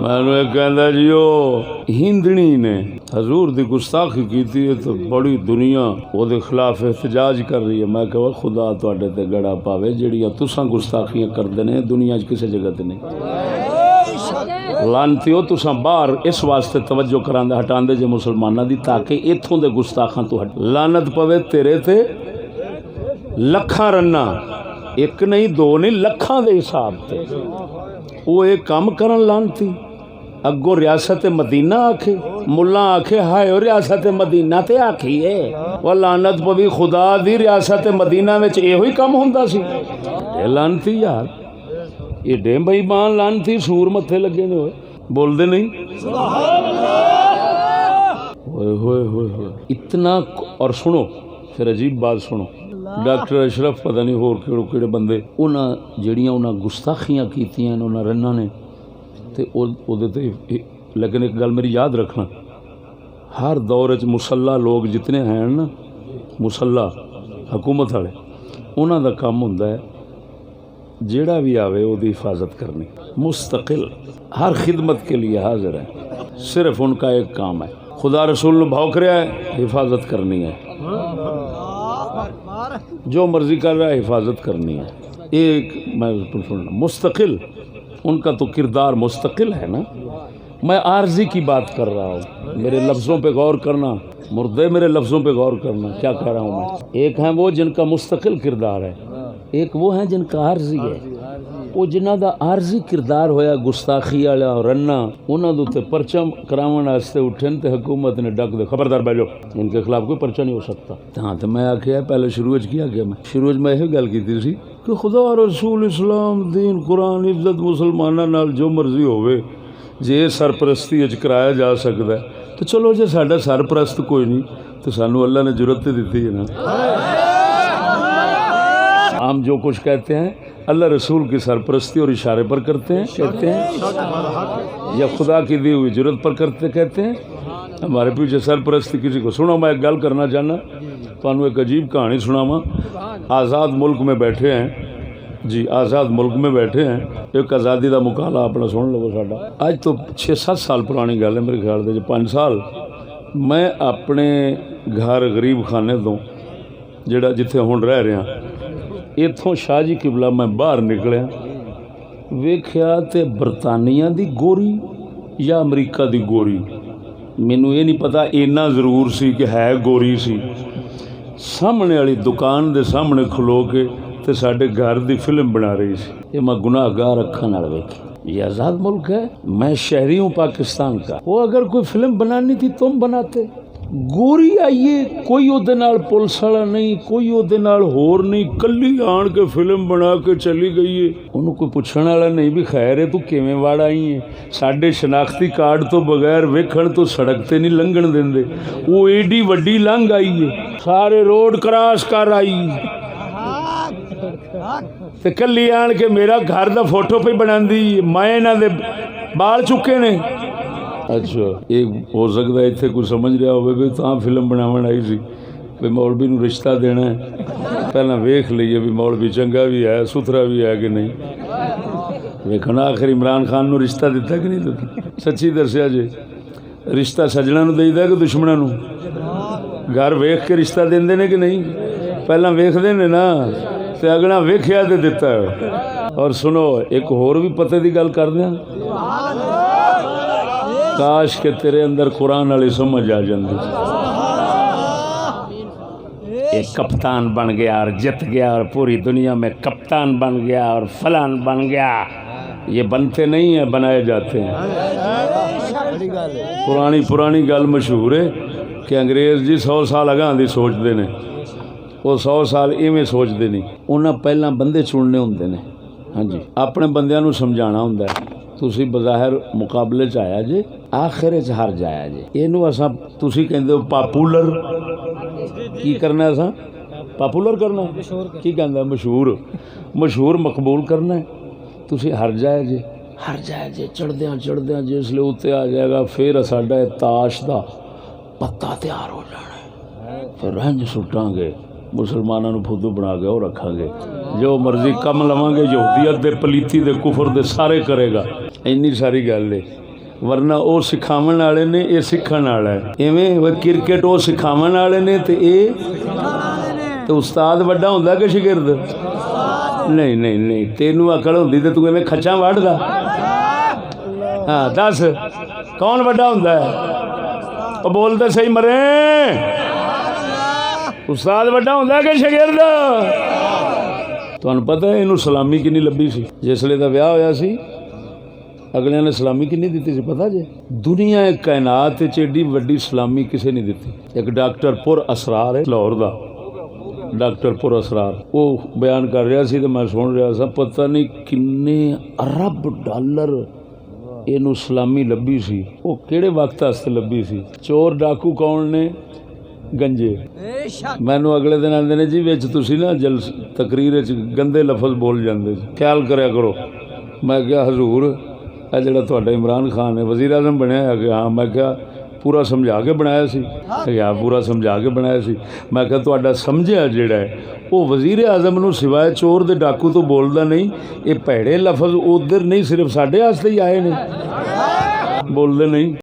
मैं कहता जी वो हिंदनी ने हजूर दी गुस्ताखी की तो बड़ी दुनिया वो खिलाफ एहतजाज कर रही है। मैं कहा खुदा तुहाडे ते गड़ा पावे जड़ियां तुसां गुस्ताखियां करदे ने दुनिया च किसी जगह ते नहीं। लानती हो तुसां बाहर इस वास्ते तवज्जो करांदे हटांदे जे मुसलमानां दी ताकि इत्थों दे गुस्ताखां तो लानत पवे तेरे ते लखां रन्ना एक नहीं दो नहीं लखां दे हिसाब ते वो एक काम करन लानती अगों रियासत मदीना आखे मुला आखे हाय और रियासत मदीना ते आखी है वह लानत पवी खुदा दी रियासत मदीना में यो ही कम होंदा सी। ये लानती यार ये डे बेईमान लानती सूर मत्थे लगे ने बोलते नहीं इतना। और सुनो फिर अजीब बात सुनो डॉक्टर अशरफ पता नहीं होर केड़े बंदे उन्हां जड़ियां उन्हां गुस्ताखियां कीतियां उन्हां रन्ना ने ते लेकिन एक गल मेरी याद रखना हर दौर च मुसल्ला लोग जितने हैं ना मुसल्ला हुकूमत वाले उन्हां दा काम हुंदा है जेड़ा भी आवे उसकी हिफाजत करनी मुस्तकिल हर खिदमत के लिए हाजिर है। सिर्फ उनका एक काम है खुदा रसूल ने भौंक रहा है हिफाजत करनी है जो मर्जी कर रहा है हिफाजत करनी है। एक मैं सुनना मुस्तकिल उनका तो किरदार मुस्तकिल है ना। मैं आर्जी की बात कर रहा हूँ मेरे लफ्ज़ों पे गौर करना मुर्दे मेरे लफ्ज़ों पे गौर करना क्या कह रहा हूँ मैं। एक है वो जिनका मुस्तकिल किरदार है एक वो है जिनका आर्जी है। वो जिन्हों का आर्जी किरदार होया गुस्ताखी वाला रन्ना उन्होंने उत्ते परचम करावन वास्ते उठे तो हुकूमत ने डक दे खबरदार बैठो इनके खिलाफ कोई परचा नहीं हो सकता। हाँ तो मैं आख्या पहले शुरू किया गया मैं शुरू में यही गल की थी कि खुदा रसूल इस्लाम दीन कुरान इज्जत मुसलमाना नाल जो मर्जी होवे जे सरपरस्ती कराया जा सकता है तो चलो जे साडा सरपरस्त कोई नहीं तो सानू अल्लाह ने जरूरत दी है ना। हम जो कुछ कहते हैं अल्लाह रसूल की सरपरस्ती और इशारे पर करते हैं कहते हैं या खुदा की दी हुई जरूरत पर करते कहते हैं। हमारे पीछे सरपरस्ती किसी को सुनो मैं एक गल करना चाहना तो एक अजीब कहानी सुनावा। आज़ाद मुल्क में बैठे हैं जी आज़ाद मुल्क में बैठे हैं एक आज़ादी का मुकाला अपना सुन लो साडा आज तो 6-7 साल पुरानी गल है मेरे ख्याल से 5 साल मैं अपने घर गरीब खाने तो जेड़ा जिथे हुण रह रहा इत्थों शाह जी किबला मैं बाहर निकलिया वेख्या ते बरतानिया दी गोरी या अमरीका दी गोरी मैनू ये नहीं पता इन्ना ज़रूर सी कि है गोरी सी सामने वाली दुकान दे सामने खलो के ते साडे घर दी फिल्म बना रही सी। ये मैं गुनाहगार अखां नाल वेखी। ये आज़ाद मुल्क है मैं शहरी हूँ पाकिस्तान का। वो अगर कोई फिल्म बनानी थी तुम बनाते गोरी आइए कोई उहदे नाल पुलिस वाला नहीं कोई उहदे नाल होर नहीं कल्ली आण के फिल्म बना के चली गई है उन्होंने कोई पुछण वाला नहीं भी खैर है तू किवें वाड़ आई है साडे शनाख्ती कार्ड तो बगैर वेखण तो सड़क ते नहीं लंघण देंदे वो एडी वड्डी लंघ आई है सारे रोड क्रॉस कर आई ते कल्ली आण के मेरा घर दा फोटो पे बनांदी मैं इन्हां दे बाल चुके ने। अच्छा एक हो सकता है इतने कुछ समझ रहा हो भी तो फिल्म बनावन आई सी भी मौलवी नूं रिश्ता देना है पहला वेख लीए भी मौलवी चंगा भी है सुथरा भी है कि नहीं वेखना आखिर इमरान खान नूं रिश्ता दिता कि नहीं दिता सच्ची दसिया जे रिश्ता सजना नूं देईदा कि दुश्मनां नूं घर वेख के रिश्ता देंदे ने कि नहीं पहला वेखदे ने ना ते अगला वेखिया ते दिता। और सुनो एक होर भी पते की गल कर दियां काश के तेरे अंदर कुरान वाली समझ आ जाती एक कप्तान बन गया और जित गया और पूरी दुनिया में कप्तान बन गया और फलान बन गया ये बनते नहीं है बनाए जाते हैं। पुरानी गल मशहूर है कि अंग्रेज़ जी 100 साल अगां दी सोचते हैं वो 100 साल इवें सोचते नहीं उन्हें पहला बंदे चुनने होंगे ने। हाँ जी अपने बंदियां नूं समझाना होंदा है तुसी बज़ाहिर मुकाबले च आया जे आखिर च हार जाया जे इनू असां तुसी कहंदे हो पॉपुलर की करना असां पॉपुलर करना की कहंदा मशहूर मकबूल करना है तुसी हार जाया जे चढ़द्या जिसले उत्ते आ जाएगा फिर साडा ताश दा पत्ता तैयार हो जाना फिर रंज सुटांगे मुसलमानों को फुद्दू बना के वो रखांगे जो मर्जी कम लवांगे यहूदियत दे पलीती दे कुफर दे सारे करेगा इन्नी सारी गल है। वरना वो सिखावन वाले ने, ये सीखण वाला है। इवें वह क्रिकेट वो सिखावन वाले ने ते ये तो उस्ताद वड्डा हुंदा कि शागिर्द? नहीं नहीं नहीं, तेनू अकल हुंदी ते तू इवें खच्चां वढ़दा? हाँ दस कौन वड्डा हुंदा है? ओ बोल ते सही मरे, उस्ताद वड्डा हुंदा कि शागिर्द? तुहानूं पता है इनू सलामी किन्नी लब्भी सी जिसले दा विआह होया सी? अगलियां ने सलामी किन्नी दित्ती सी पता जे? दुनिया कायनात च एडी वड्डी सलामी किसे नहीं दित्ती। एक डॉक्टर पुर असरार है लाहौर दा, डॉक्टर पुर असरार, वो बयान कर रहा सी ते मैं सुन रहा सा, पता नहीं किन्ने अरब डॉलर इनू सलामी लब्भी सी। वो किहड़े वक्त वास्ते लब्भी सी? चोर डाकू कौन ने? गंजे। मैनू अगले दिन आंदे ने जी विच तुसीं ना जल तकरीर च गंदे लफज बोल जांदे, ख्याल करया करो। मैं क्या हजूर ਇਹ ਜਿਹੜਾ ਤੁਹਾਡਾ इमरान खान है वज़ीर आज़म बनया है कि हाँ? मैं क्या पूरा समझा के बनाया सी? हाँ पूरा समझा के बनाया सी। मैं क्या ਤੁਹਾਡਾ समझिया ਜਿਹੜਾ है वो वज़ीर आज़म ਨੂੰ सिवाय चोर ਦੇ डाकू तो बोलदा नहीं। ये भैड़े लफज उधर नहीं सिर्फ साढ़े वास्ते ही आए ने, बोलते नहीं।